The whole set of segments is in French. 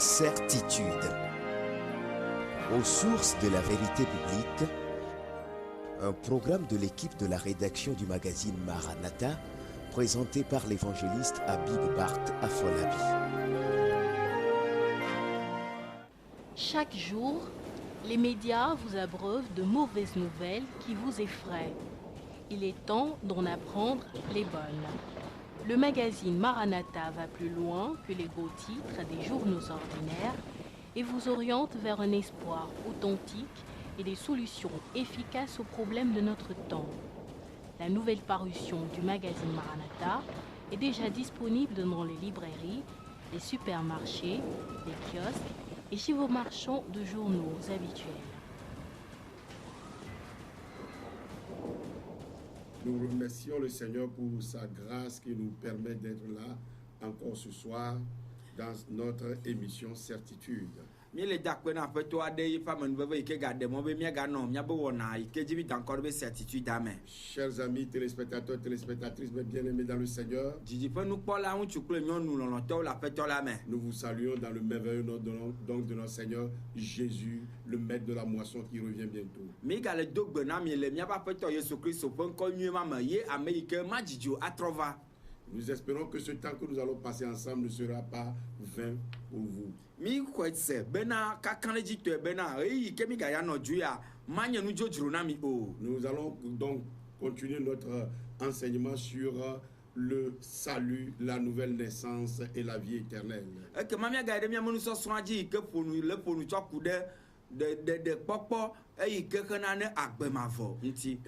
Certitude. Aux sources de la vérité biblique, un programme de l'équipe de la rédaction du magazine Maranatha, présenté par l'évangéliste Habib Bart Afolabi. Chaque jour, les médias vous abreuvent de mauvaises nouvelles qui vous effraient. Il est temps d'en apprendre les bonnes. Le magazine Maranatha va plus loin que les beaux titres des journaux ordinaires et vous oriente vers un espoir authentique et des solutions efficaces aux problèmes de notre temps. La nouvelle parution du magazine Maranatha est déjà disponible dans les librairies, les supermarchés, les kiosques et chez vos marchands de journaux habituels. Nous remercions le Seigneur pour sa grâce qui nous permet d'être là encore ce soir dans notre émission Certitude. Chers amis téléspectateurs, téléspectatrices, mes bien-aimés dans le Seigneur, nous vous saluons dans le merveilleux nom de notre Seigneur Jésus, le maître de la moisson qui revient bientôt. Nous espérons que ce temps que nous allons passer ensemble ne sera pas vain pour vous. Nous allons donc continuer notre enseignement sur le salut, la nouvelle naissance et la vie éternelle. Et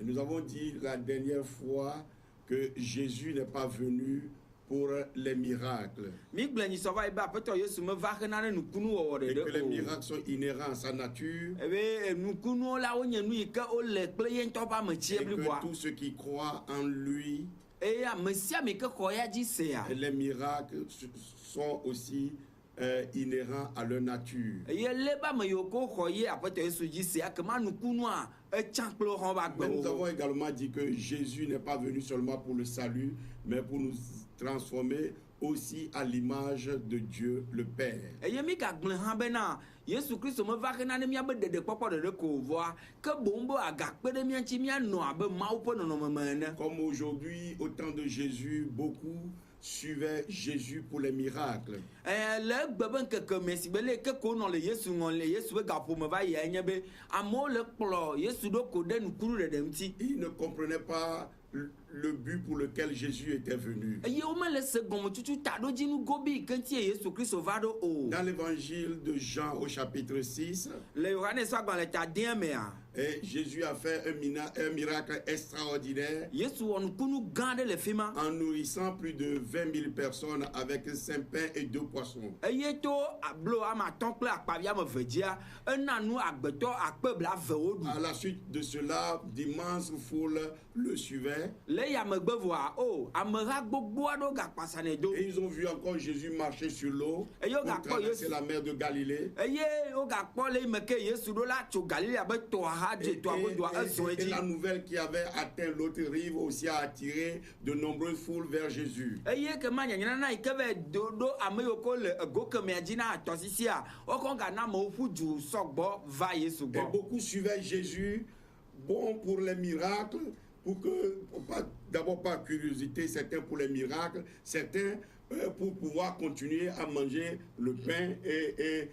nous avons dit la dernière fois que Jésus n'est pas venu pour les miracles. Et que les miracles sont inhérents à sa nature. Et que tous ceux qui croient en lui, les miracles sont aussi inhérents à leur nature. Mais nous avons également dit que Jésus n'est pas venu seulement pour le salut, mais pour nous transformer aussi à l'image de Dieu le Père. Comme aujourd'hui, au temps de Jésus, beaucoup suivaient Jésus pour les miracles. Ils ne comprenaient pas le but pour lequel Jésus était venu. Dans l'évangile de Jean au chapitre 6, et Jésus a fait un miracle extraordinaire en nourrissant plus de 20 000 personnes avec 5 pains et 2 poissons. À la suite de cela, d'immenses foules le suivaient. Et ils ont vu encore Jésus marcher sur l'eau pour traverser la mer de Galilée. Et la nouvelle qui avait atteint l'autre rive aussi a attiré de nombreuses foules vers Jésus. Et beaucoup suivaient Jésus, bon pour les miracles, d'abord par curiosité, certains pour les miracles, certains pour pouvoir continuer à manger le pain et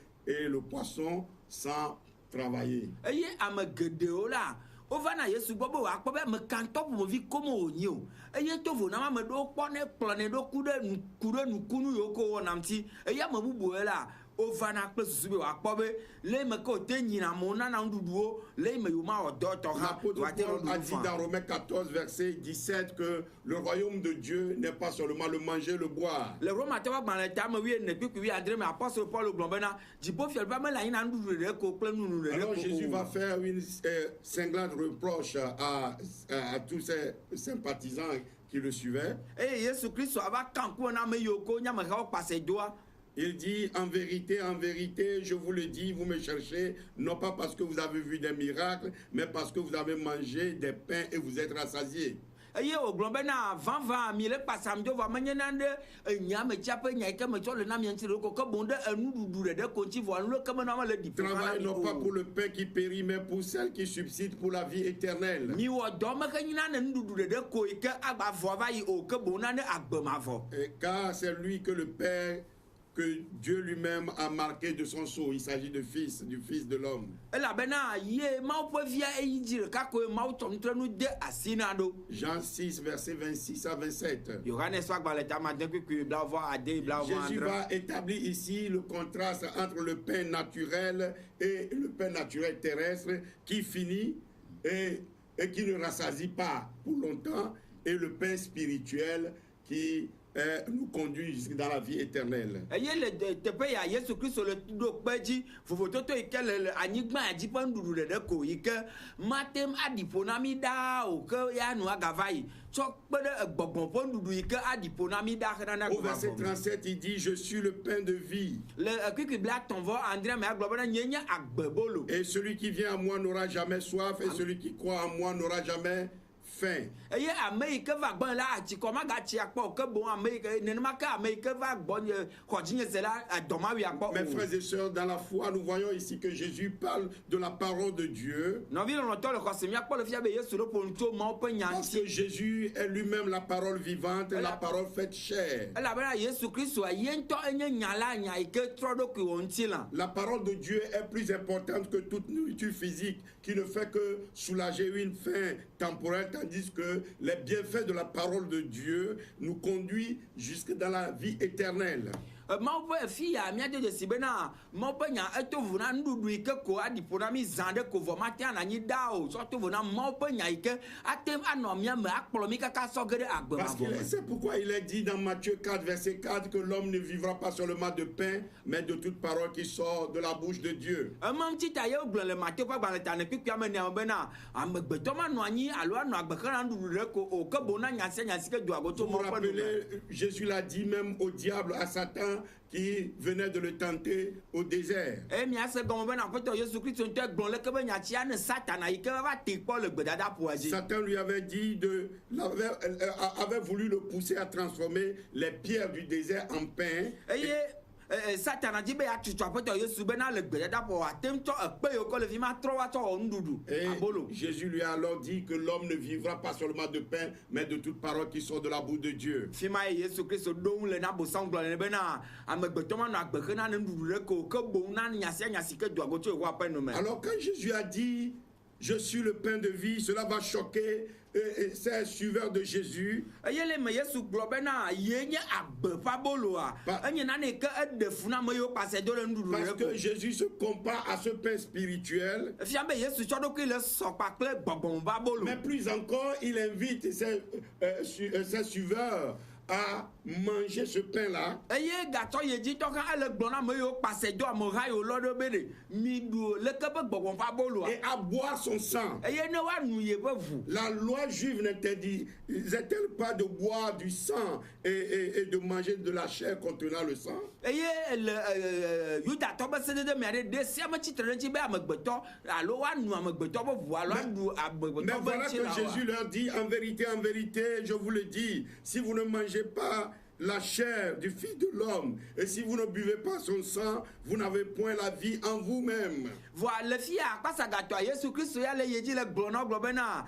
le poisson sans travailler. L'apôtre Paul a dit dans Romains 14, verset 17 que le royaume de Dieu n'est pas seulement le manger, le boire. Alors Jésus va faire une cinglante reproche à tous ses sympathisants qui le suivaient. Il dit, en vérité, je vous le dis, vous me cherchez, non pas parce que vous avez vu des miracles, mais parce que vous avez mangé des pains et vous êtes rassasiés. eye o gblɔ bena vava mi le kpasam dzo va menye na ɖe enya me tsaƒe nya yi ke me tsɔ le na mi ŋuti ɖe ke boŋ ɖe enuɖuɖu ɖe ko ŋuti vɔ nu ke me na me le ɖi ƒo na Travaillez mi non pas o. pour le pain qui périt, mais pour celle qui subsiste pour la vie éternelle. Mi wɔ dɔ me ke nyina ne nuɖuɖu ɖe ko yi ke agba vɔ va yi o ke boŋ na ne agbe ma vɔ. Et car c'est lui que le Père, que Dieu lui-même a marqué de son sceau. Il s'agit du Fils de l'homme. Elabena ye Mawu ƒe via eyi dzi ɖeka koe Mawu tsɔ nutrenu de asi na ɖo. Jean 6, versets 26 à 27. Yohanes ƒe agbalẽ tame kpekpe blawo ade blawo Jésus andre. va établir ici le contraste entre le pain naturel et le pain naturel terrestre qui finit et qui ne rassasie pas pour longtemps, et le pain spirituel qui nous conduit jusque dans la vie éternelle. Eye le teƒe ya Yesu Kristo le ɖo kpe dzi vovototo yi ke le anyigba dzi ƒe nuɖuɖu ɖeɖe ko yi ke matem aɖi ƒo na mi ɖaa o ke ya nu agava yi tsɔ kpe ɖe gbɔgbɔ ƒe nuɖuɖu yi ke aɖi ƒo na mi ɖaa xena na Au verset 37, il dit, je suis le pain de vie. le kpikpi bla tɔnvɔ andre me agblɔ bena nye nye agbebolo. Et celui qui vient à moi n'aura jamais soif, et celui qui croit en moi n'aura jamais faim. Eye ame yi ke va gbɔ la atsikɔ magatsi akpɔ ke boŋ ame yi ke nenema ke ame yi ke va gbɔ nye xɔdzinye se la dɔmawi akpɔ Mes o. frères et sœurs, dans la foi, nous voyons ici que Jésus parle de la parole de Dieu. Nɔvi lɔlɔtɔ le xɔse miakpɔ le fia be Yesu ɖo ƒo nu tso Mawu ƒe nya Parce ŋuti. que Jésus est lui-même la parole vivante, la parole faite chair. Elabena Yesu Kristo ye ŋutɔ enye nya la nya yi ke trɔ ɖokui wò ŋuti la. La parole de Dieu est plus importante que toute nourriture physique qui ne fait que soulager une faim temporelle, tandis que les bienfaits de la parole de Dieu nous conduisent jusque dans la vie éternelle. Mawu ƒe fi ya míade dzesi bena Mawu ƒe nya eto vo na nuɖuɖu yi ke ko aɖi ƒo na mi zã ɖe ko vɔ mate anɔ anyi ɖaa o sɔ to vo na Mawu ƒe nya yi ke ate anɔ mía me akplɔ mi kaka sɔ ge ɖe agbe Parce que mavɔ me. c'est pourquoi il est dit dans Matthieu 4, verset 4, que l'homme ne vivra pas seulement de pain, mais de toute parole qui sort de la bouche de Dieu. Ema ŋuti ta ye wogblɔ le Mateo ƒe agbalẽ ta ne kpikpia me nea me bena amegbetɔ manɔ anyi alo anɔ agbe xena nuɖuɖu ɖe ko o ke boŋ na nya sia nya si ke do ago tso Vous vous Mawu ƒe nu me. rappelez, Jésus l'a dit même au diable, à Satan, qui venait de le tenter au désert. Eye míase gɔme bena Aƒetɔ Yesu Kristo ŋutɔ gblɔ leke be nyatsia ne Satana yi ke va te kpɔ le gbedadaƒoa dzi. Satan lui avait dit avait voulu le pousser à transformer les pierres du désert en pain. Eye Satana dzi be yatutu Aƒetɔ Yesu bena le gbedadaƒo ate ŋu tsɔ ekpe yiwo ke le fi ma trɔ va tsɔ wɔ nuɖuɖu Et abolo. Jésus lui a alors dit que l'homme ne vivra pas seulement de pain, mais de toute parole qui sort de la bouche de Dieu. Fi ma ye Yesu Kristo ɖo ŋu le na bosam gblɔ ne bena amegbetɔ manɔ agbe xena ne nuɖuɖu ɖe ko ke boŋ na nya sia nya si ke do ago tso Yehowa ƒe nu me. Alors quand Jésus a dit « Je suis le pain de vie », cela va choquer ces suiveurs de Jésus. Eye le me Yesu gblɔ bena ye nye agbe ƒe aboloa enye nane yi ke eɖe fu na ame yiwo kpase do le nuɖuɖu Parce ɖe que ko. Jésus se compare à ce pain spirituel. Fia be Yesu tsɔ ɖokui le sɔ kpakple gbɔgbɔm ƒe abolo. Mais plus encore, il invite ses suiveurs à manger ce pain-là. Eye gatsɔ ye dzi tɔ hã ele gblɔ na ame yiwo kpase do ameha yiwo lɔ ɖo be ɖe mi ɖu leke be gbɔgbɔm ƒe aboloa. Et à boire son sang. Eye ne woanu ye ƒe ʋu. La loi juive n'interdisait-elle pas de boire du sang et de manger de la chair contenant le sang? Eye le Yudatɔ be sedede mea ɖe sia me tsitre ɖe edzi be amegbetɔ alo woanu amegbetɔ ƒe ʋu alo aɖu amegbetɔ Mais ƒe voilà que ŋutilã Jésus oa. leur dit, en vérité, je vous le dis, si vous ne mangez pas la chair du Fils de l'homme, et si vous ne buvez pas son sang, vous n'avez point la vie en vous-même. Vɔa le fi ya akpasagatɔa Yesu Kristo ya le ye dzi le gblɔ na wo gblɔ bena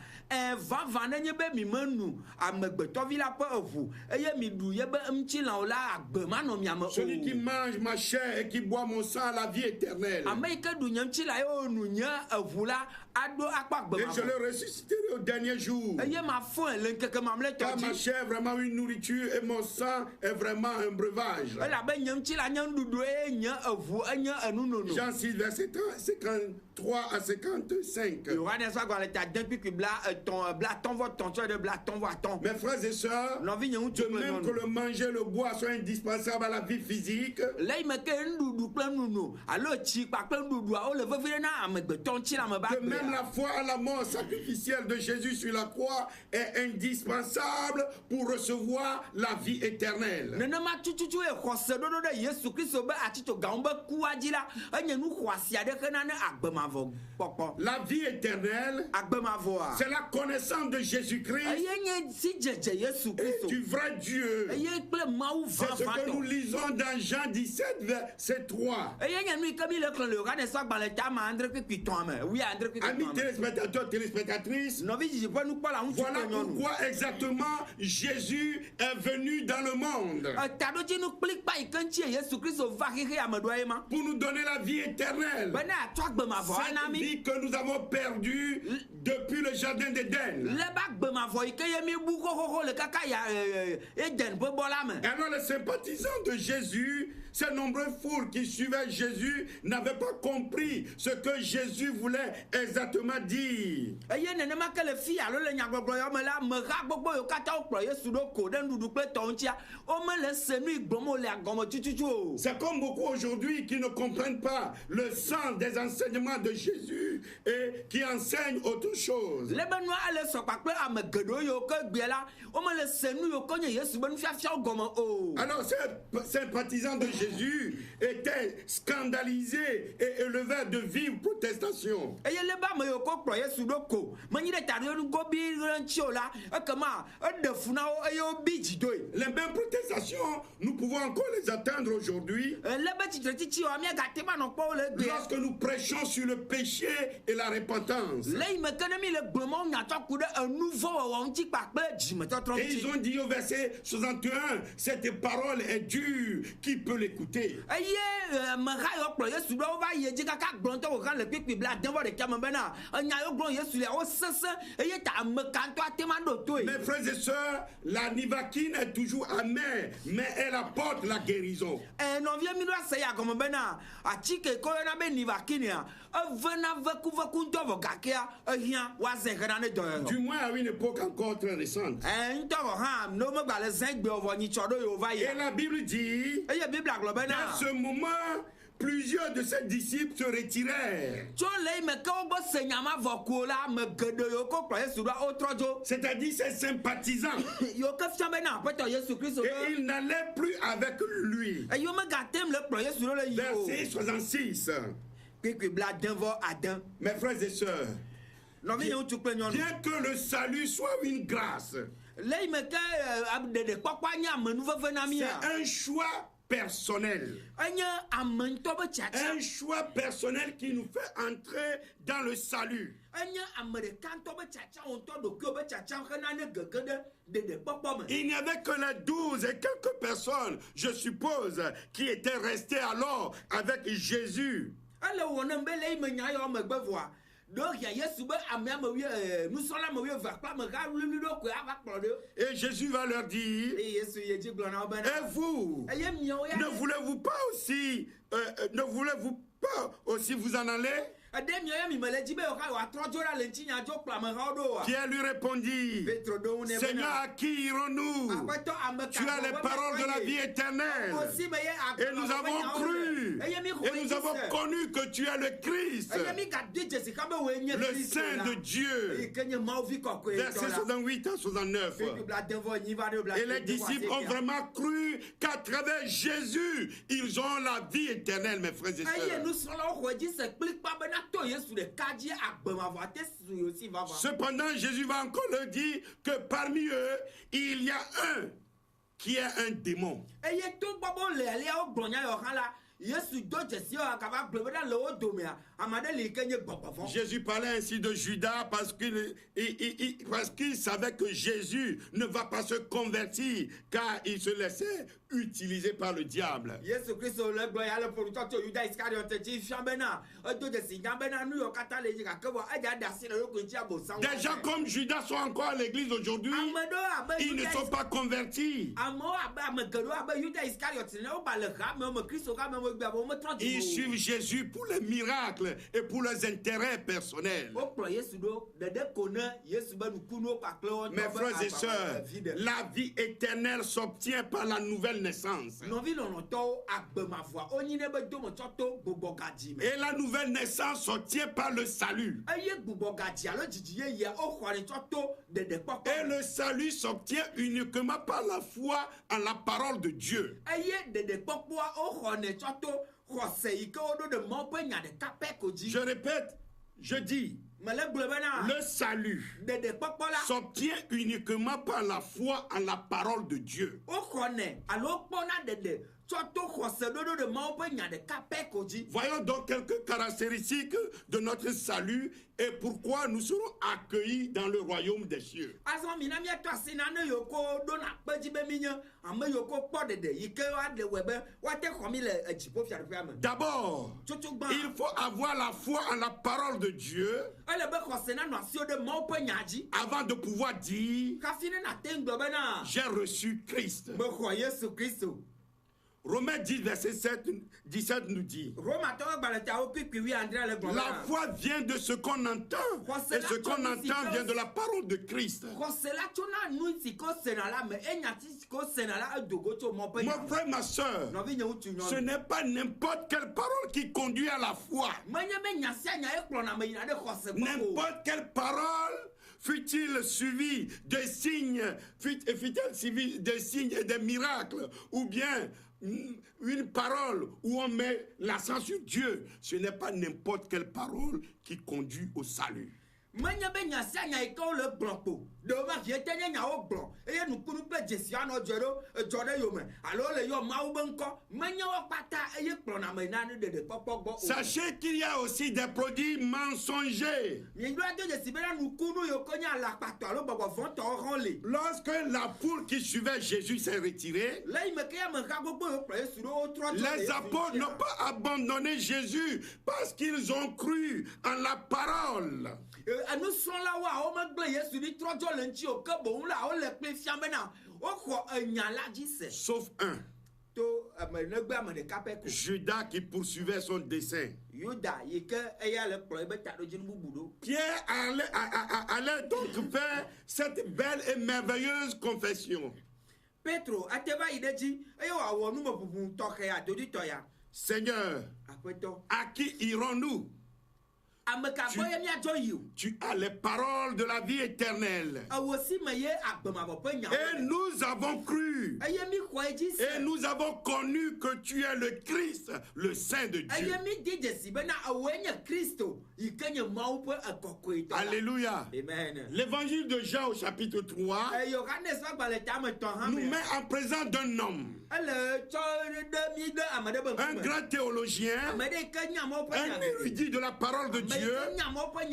vavã nenye be mi menu amegbetɔvi la ƒe eʋu eye mi ɖu ye be ŋutilãwo la agbe manɔ mia me Celui qui o. mange ma chair et qui boit mon sang a la vie éternelle. Ame yi ke ɖu nye ŋutilã ye wonu nye eʋu la aɖo akpɔ agbe Et je mavɔ. le ressusciterai au dernier jour. Eye mafɔe le ŋkeke mamletɔ Car ma dzi. chair est vraiment une nourriture et mon sang est vraiment un breuvage. Elabe nye ŋutilã nye nuɖuɖu eye nye eʋu enye enunono. Jean 6, verset 53 à 55. Yohanes ƒe agbalẽ ta de kpikpi bla atɔ̃ tsɔ ɖe bla atɔ̃. Mes frères et sœurs, Nɔvi nye de ŋutsu kple même que nyɔnu. le manger, le boire sont indispensables à la vie physique, Le yi me ke nuɖuɖu kple nuno alo tsi kpakple nuɖuɖuawo le vevi ɖe na amegbetɔ ŋutilã me de même ba la foi à la mort sacrificielle de Jésus sur la croix est indispensable pour recevoir la vie éternelle. éternelle. La vie éternelle, c'est la connaissance de Jésus-Christ et du vrai Dieu. C'est ce que nous lisons dans Jean 17, verset 3. Amis téléspectateurs, téléspectatrices, voilà pourquoi exactement Jésus est venu dans le monde. Pour nous donner la vie éternelle. Cette vie que nous avons perdue depuis le jardin d'Éden. Et alors les sympathisants de Jésus, ces nombreux foules qui suivaient Jésus, n'avaient pas compris ce que Jésus voulait exactement dire. C'est comme beaucoup aujourd'hui qui ne comprennent pas le sens des enseignements de Jésus et qui enseignent autre chose. Alors ces sympathisants de Jésus étaient scandalisés et élevaient de vives protestations. Les mêmes protestations, nous pouvons encore les atteindre aujourd'hui lorsque nous prêchons sur le péché et la repentance. Et ils ont dit au verset 61, cette parole est dure, qui peut l'écouter? Mes frères et sœurs, la nivaquine est toujours amère, mais elle apporte la guérison. Du moins à une époque encore très récente. Et la Bible dit, dans ce moment, plusieurs de ses disciples se retirèrent. C'est-à-dire ses sympathisants. Et ils n'allaient plus avec lui. Verset 66. Mes frères et sœurs, bien que le salut soit une grâce, c'est un choix personnel. Un choix personnel qui nous fait entrer dans le salut. Il n'y avait que les 12 et quelques personnes, je suppose, qui étaient restées alors avec Jésus. Et Jésus va leur dire, et vous, ne voulez-vous pas aussi vous en aller? Pierre lui répondit, Seigneur, à qui irons-nous? Tu as les paroles de la vie éternelle. Et nous avons cru. Et nous avons connu que tu es le Christ, le Saint de Dieu. Versets 68 à 69. Et les disciples ont vraiment cru qu'à travers Jésus, ils ont la vie éternelle, mes frères et sœurs. Cependant, Jésus va encore leur dire que parmi eux, il y a un qui est un démon. Jésus parlait ainsi de Judas parce qu'il savait que Jésus ne va pas se convertir car il se laissait utiliser par le diable. Des gens comme Judas sont encore à l'église aujourd'hui. Ils ne sont pas convertis. Ils suivent Jésus pour les miracles et pour leurs intérêts personnels. Mes frères et sœurs, la vie éternelle s'obtient par la nouvelle naissance. Et la nouvelle naissance s'obtient par le salut. Et le salut s'obtient uniquement par la foi en la parole de Dieu. Je répète, je dis, le salut s'obtient uniquement par la foi en la parole de Dieu. Voyons donc quelques caractéristiques de notre salut et pourquoi nous serons accueillis dans le royaume des cieux. D'abord, il faut avoir la foi en la parole de Dieu avant de pouvoir dire « J'ai reçu Christ ». Romains 10, verset 17 nous dit la foi vient de ce qu'on entend et ce qu'on entend vient de la parole de Christ. Mon frère, ma soeur, ce n'est pas n'importe quelle parole qui conduit à la foi. N'importe quelle parole, fut-il suivi des signes, fut-il suivi des signes et des miracles, ou bien une parole où on met l'accent sur Dieu, ce n'est pas n'importe quelle parole qui conduit au salut. Sachez qu'il y a aussi des produits mensongers. Lorsque la foule qui suivait Jésus s'est retirée, les apôtres n'ont pas abandonné Jésus parce qu'ils ont cru en la parole. Sauf un, Judas qui poursuivait son dessein. Pierre allait donc faire cette belle et merveilleuse confession. Seigneur, à qui irons-nous? Tu as les paroles de la vie éternelle. Et nous avons cru. Et nous avons connu que tu es le Christ, le Saint de Dieu. Alléluia. L'évangile de Jean au chapitre 3 nous met en présence d'un homme, un grand théologien, un érudit de la parole de Dieu,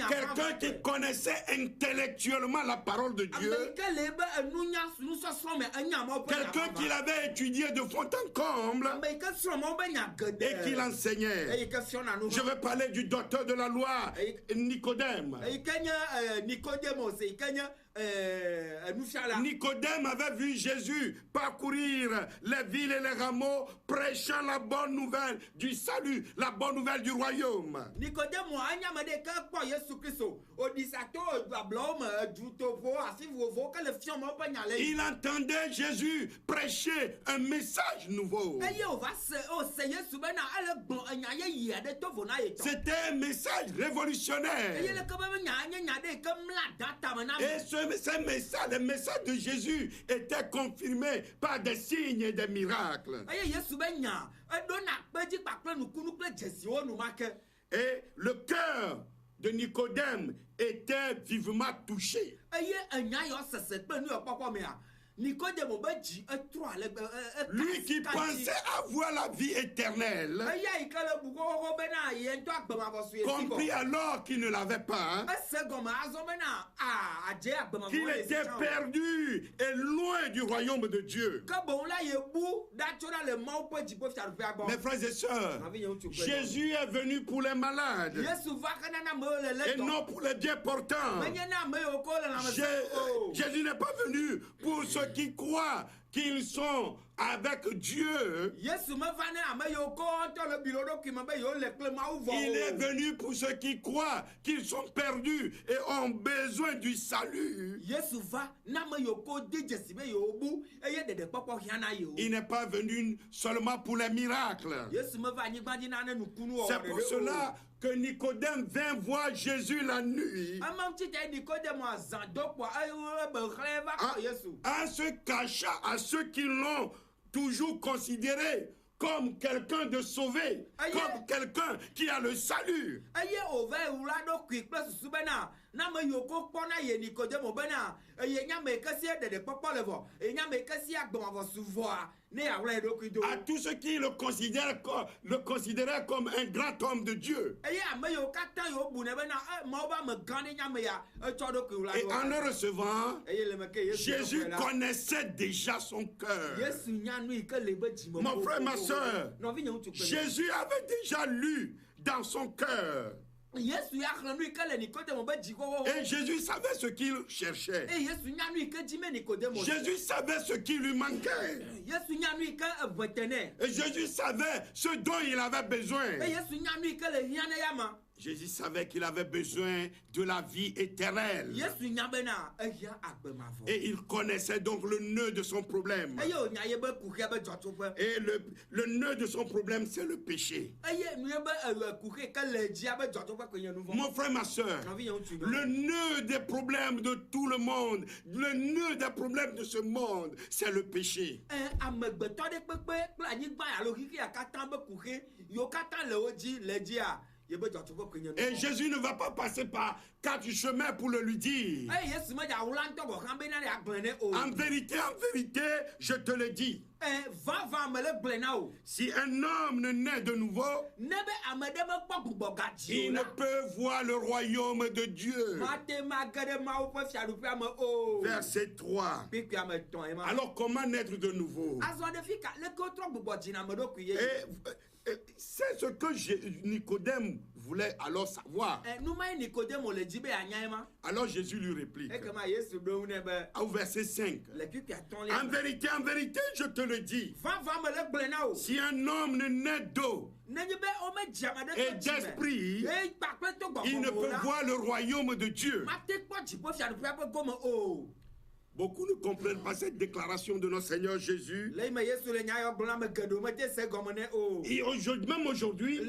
quelqu'un qui connaissait intellectuellement la parole de Dieu, quelqu'un qui l'avait étudié de fond en comble et qui l'enseignait. Je vais parler du docteur de la loi, Nicodème. Nicodème avait vu Jésus parcourir les villes et les rameaux, prêchant la bonne nouvelle du salut, la bonne nouvelle du royaume. Il entendait Jésus prêcher un message nouveau. C'était un message révolutionnaire. Et ce message, le message de Jésus était confirmé par des signes et des miracles. Et le cœur de Nicodème était vivement touché. Lui qui pensait avoir la vie éternelle comprit alors qu'il ne l'avait pas, qu'il était perdu et loin du royaume de Dieu. Mes frères et sœurs, Jésus est venu pour les malades et non pour les bien portants. Jésus n'est pas venu pour ceux qui croient qu'ils sont avec Dieu. Il est venu pour ceux qui croient qu'ils sont perdus et ont besoin du salut. Il n'est pas venu seulement pour les miracles. C'est pour cela que Nicodème vint voir Jésus la nuit. En se cachant à ceux qui l'ont toujours considéré comme quelqu'un de sauvé, comme quelqu'un qui a le salut. À tous ceux qui le considéraient comme un grand homme de Dieu. Et en le recevant, Jésus connaissait déjà son cœur. Mon frère, ma soeur, Jésus avait déjà lu dans son cœur. Et Jésus savait ce qu'il cherchait. Jésus savait ce qui lui manquait. Et Jésus savait ce dont il avait besoin. Jésus savait qu'il avait besoin de la vie éternelle. Et il connaissait donc le nœud de son problème. Et le nœud de son problème, c'est le péché. Mon frère, ma soeur, le nœud des problèmes de tout le monde, le nœud des problèmes de ce monde, c'est le péché. Et Jésus ne va pas passer par 4 chemins pour le lui dire. En vérité, je te le dis. Si un homme ne naît de nouveau, il ne peut voir le royaume de Dieu. Verset 3. Alors comment naître de nouveau? C'est ce que Nicodème voulait alors savoir. Alors Jésus lui réplique. Au verset 5. En vérité, je te le dis. Si un homme ne naît d'eau et d'esprit, il ne peut voir le royaume de Dieu. Beaucoup ne comprennent pas cette déclaration de notre Seigneur Jésus. Et même aujourd'hui,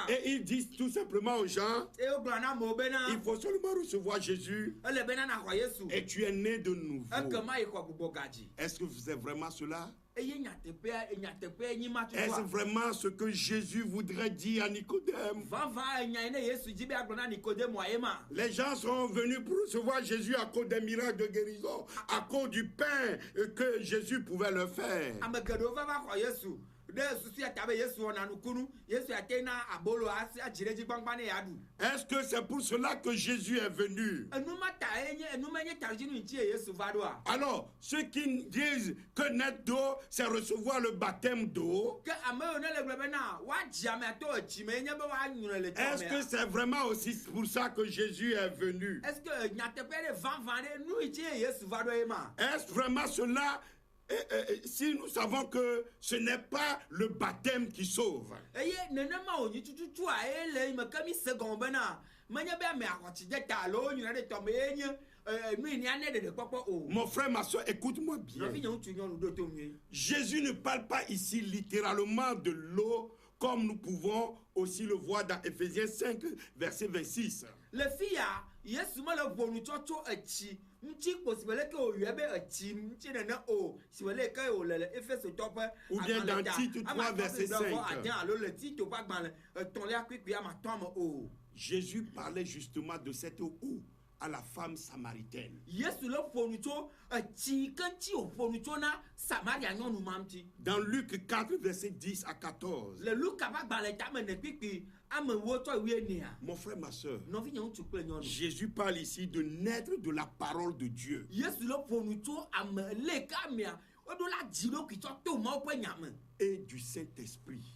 et ils disent tout simplement aux gens, il faut seulement recevoir Jésus et tu es né de nouveau. Est-ce que c'est vraiment cela? Est-ce vraiment ce que Jésus voudrait dire à Nicodème? Les gens sont venus pour recevoir Jésus à cause des miracles de guérison, à cause du pain que Jésus pouvait leur faire. Est-ce que c'est pour cela que Jésus est venu? Alors, ceux qui disent que naître d'eau, c'est recevoir le baptême d'eau. Est-ce que c'est vraiment aussi pour ça que Jésus est venu? Est-ce vraiment cela? Si nous savons que ce n'est pas le baptême qui sauve. Mon frère, ma soeur, écoute-moi bien. Jésus ne parle pas ici littéralement de l'eau comme nous pouvons aussi le voir dans Ephésiens 5, verset 26. Ou bien dans Tite 3, verset 5. Jésus parlait justement de cette eau à la femme samaritaine. Dans Luc 4, verset 10 à 14. Mon frère, ma soeur, Jésus parle ici de naître de la parole de Dieu. Et du Saint-Esprit.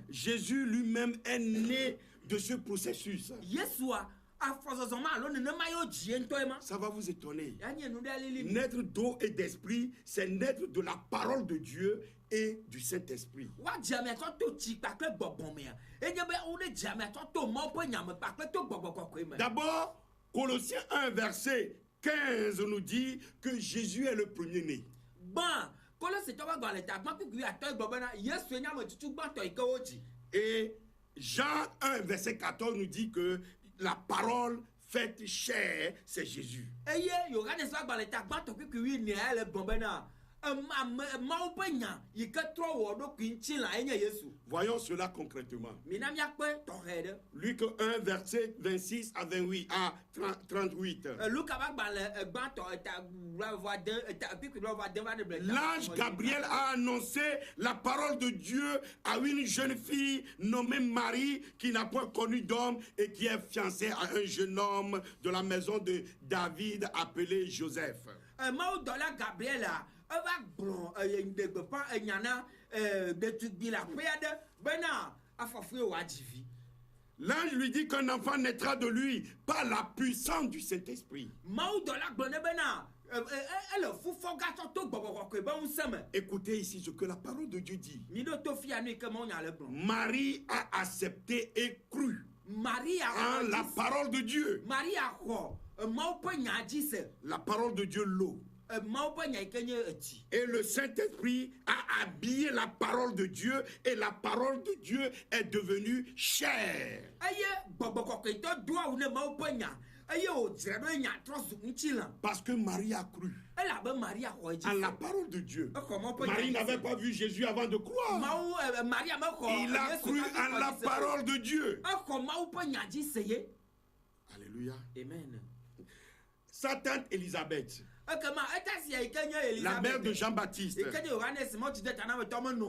Jésus lui-même est né de ce processus. Ça va vous étonner. Naître d'eau et d'esprit, c'est naître de la parole de Dieu et du Saint-Esprit. D'abord, Colossiens 1, verset 15 nous dit que Jésus est le premier-né. Et Jean 1, verset 14 nous dit que la parole faite chair, c'est Jésus. Voyons cela concrètement. Luc 1, verset 26 à 28 à 38. L'ange Gabriel a annoncé la parole de Dieu à une jeune fille nommée Marie qui n'a point connu d'homme et qui est fiancée à un jeune homme de la maison de David appelé Joseph. L'ange lui dit qu'un enfant naîtra de lui par la puissance du Saint-Esprit. Écoutez ici ce que la parole de Dieu dit. Marie a accepté et cru en la parole de Dieu. La parole de Dieu, l'eau. Et le Saint-Esprit a habillé la parole de Dieu et la parole de Dieu est devenue chair. Parce que Marie a cru en la parole de Dieu. Marie n'avait pas vu Jésus avant de croire. Il a cru en la parole de Dieu. Alléluia. Amen. Sa tante Élisabeth, la mère de Jean-Baptiste,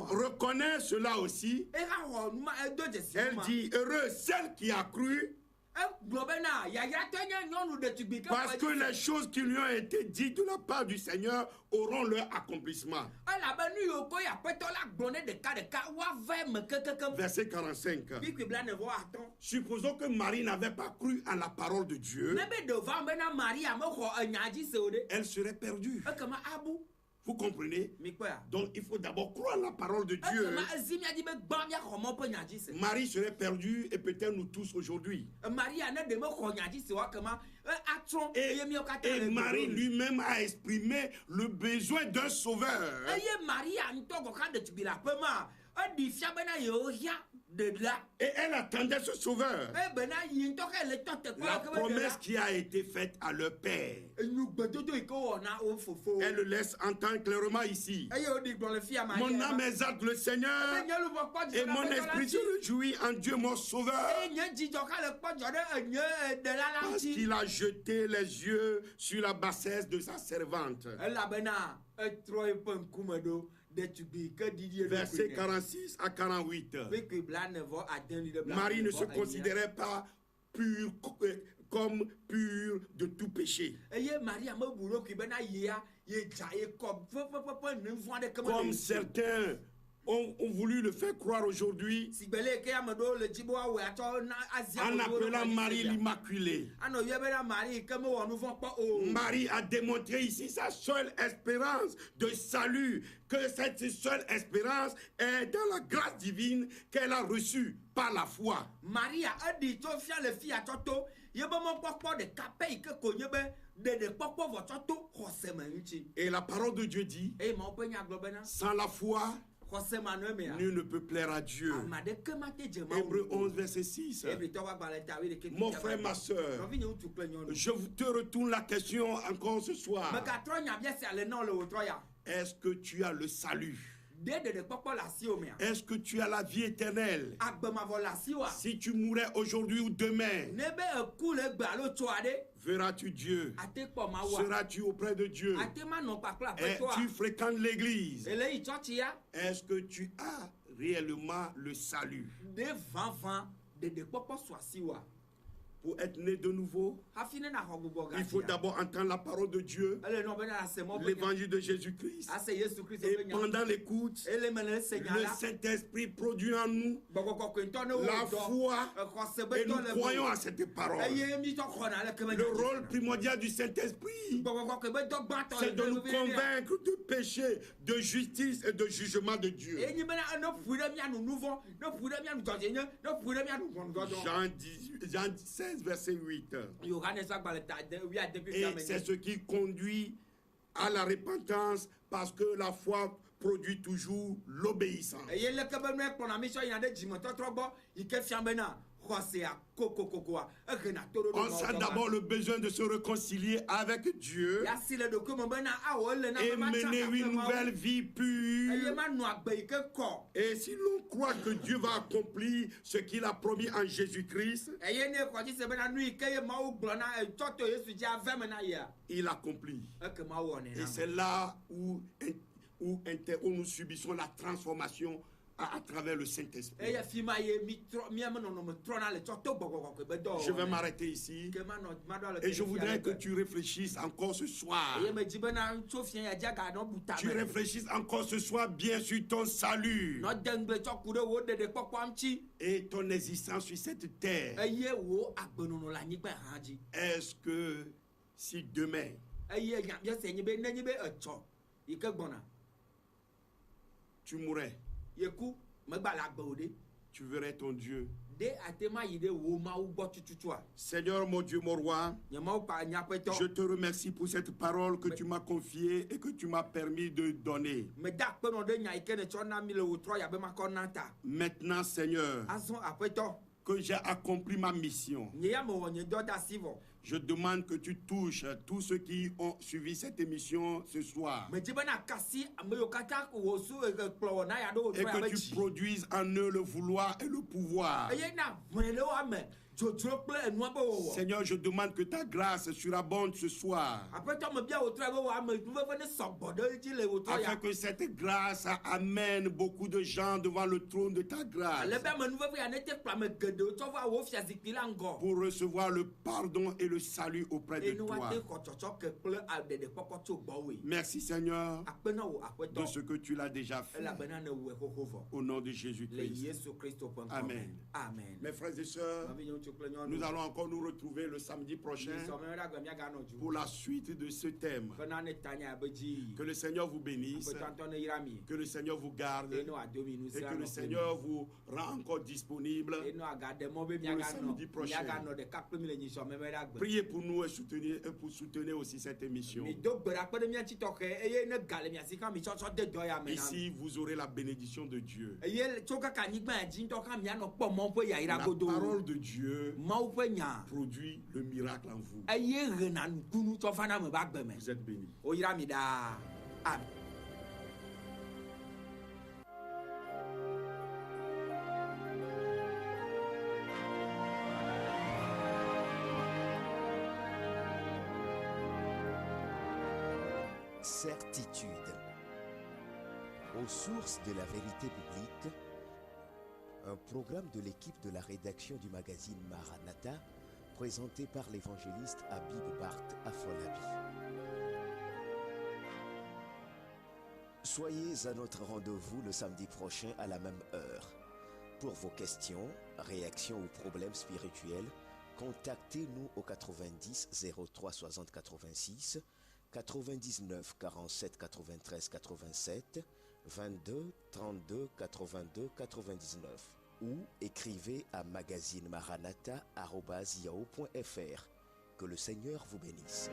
reconnaît cela aussi. Elle dit, heureux celle qui a cru, parce que les choses qui lui ont été dites de la part du Seigneur auront leur accomplissement. Verset 45. Supposons que Marie n'avait pas cru en la parole de Dieu. Elle serait perdue. Vous comprenez? Donc il faut d'abord croire en la parole de Dieu. Marie serait perdue et peut-être nous tous aujourd'hui. Et Marie lui-même a exprimé le besoin d'un sauveur. Et elle attendait ce sauveur. La promesse qui a été faite à leur père. Elle le laisse entendre clairement ici. Mon âme exalte le Seigneur et mon esprit se réjouit en Dieu mon sauveur. Parce qu'il a jeté les yeux sur la bassesse de sa servante. Versets 46 à 48. Marie ne se considérait pas pure comme pure de tout péché. Comme certains ont voulu le faire croire aujourd'hui en appelant Marie l'Immaculée. Marie a démontré ici sa seule espérance de salut, que cette seule espérance est dans la grâce divine qu'elle a reçue par la foi. Et la parole de Dieu dit, sans la foi, nul ne peut plaire à Dieu. Hébreux 11, verset 6. Mon frère, ma soeur, je te retourne la question encore ce soir. Est-ce que tu as le salut? Est-ce que tu as la vie éternelle? Si tu mourais aujourd'hui ou demain, verras-tu Dieu? Seras-tu auprès de Dieu? Et tu fréquentes l'église? Est-ce que tu as réellement le salut? pour être né de nouveau, il faut d'abord entendre la parole de Dieu, l'évangile de Jésus-Christ. Et pendant l'écoute, le Saint-Esprit produit en nous la foi et nous croyons à cette parole. Le rôle primordial du Saint-Esprit, c'est de nous convaincre de péché, de justice et de jugement de Dieu. Jean 16, verset 8. Et c'est ce qui conduit à la repentance parce que la foi produit toujours l'obéissance. On sent d'abord le besoin de se réconcilier avec Dieu et mener une nouvelle vie pure. Et si l'on croit que Dieu va accomplir ce qu'il a promis en Jésus-Christ, il accomplit. Et c'est là où nous subissons la transformation à travers le Saint-Esprit. Je vais m'arrêter ici et je voudrais que tu réfléchisses encore ce soir. Tu réfléchisses encore ce soir bien sur ton salut et ton existence sur cette terre. Est-ce que si demain tu mourrais, tu verrais ton Dieu? Seigneur mon Dieu, mon roi, je te remercie pour cette parole que tu m'as confiée et que tu m'as permis de donner. Maintenant, Seigneur, que j'ai accompli ma mission, je demande que tu touches tous ceux qui ont suivi cette émission ce soir et que tu produises en eux le vouloir et le pouvoir. Seigneur, je demande que ta grâce surabonde ce soir, afin que cette grâce amène beaucoup de gens devant le trône de ta grâce pour recevoir le pardon et le salut auprès de toi. Merci Seigneur de ce que tu l'as déjà fait. Au nom de Jésus-Christ. Amen. Mes frères et sœurs, nous allons encore nous retrouver le samedi prochain pour la suite de ce thème. Que le Seigneur vous bénisse, que le Seigneur vous garde et que le Seigneur vous rend encore disponible pour le samedi prochain. Priez pour nous et soutenez aussi cette émission. Ici, vous aurez la bénédiction de Dieu. La parole de Dieu produit le miracle en vous. Vous êtes bénis. Certitude. Aux sources de la vérité biblique, un programme de l'équipe de la rédaction du magazine Maranatha, présenté par l'évangéliste Habib Bart Afolabi. Soyez à notre rendez-vous le samedi prochain à la même heure. Pour vos questions, réactions ou problèmes spirituels, contactez-nous au 90 03 60 86, 99 47 93 87, 22 32 82 99 ou écrivez à magazinemaranatha@yahoo.fr. Que le Seigneur vous bénisse.